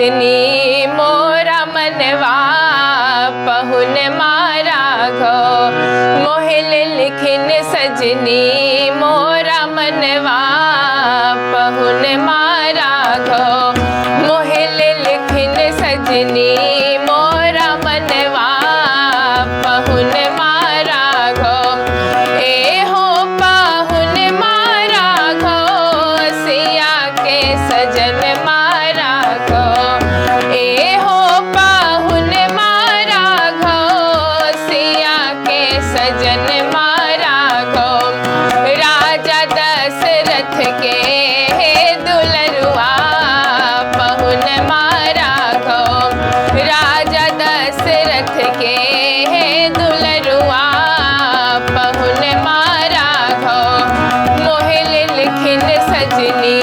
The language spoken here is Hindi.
सजनी मोरा मनवा पहुन मारा घो मोहिल लिखिन सजनी मोरा मनवा पहुन मारा घो मोहिल लिखिन सजनी मोरा मनवा पहुन मारा घो ए हो पहुन मारा घो सिया के सजन मारा घो ए हो पहुन मारा घो सिया के सजन मारा घो राजा दशरथ के दुलरुआ पहुन मारा घो राजा दशरथ के दुलरुआ पहुन मारा घो मोहिल लिखिन सजनी